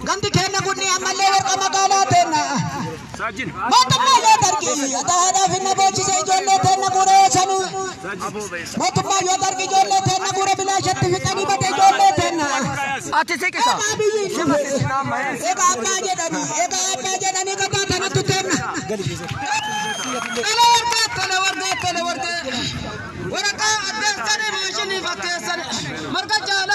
Ganti kena kuni amalle warqa magaalaa tenna mootummaa yoo dargi adaadhaa fi nabochi se ijoollee tenna guree sanu mootummaa yoo dargi ijoollee tenna guree bilaashatti fixanii bade ijoollee tenna ati siqisa ega abbaa jedhanii qabaatanitu tenna tele warqee waraqaa addeessanii maashinii fakkeessanii marga jaala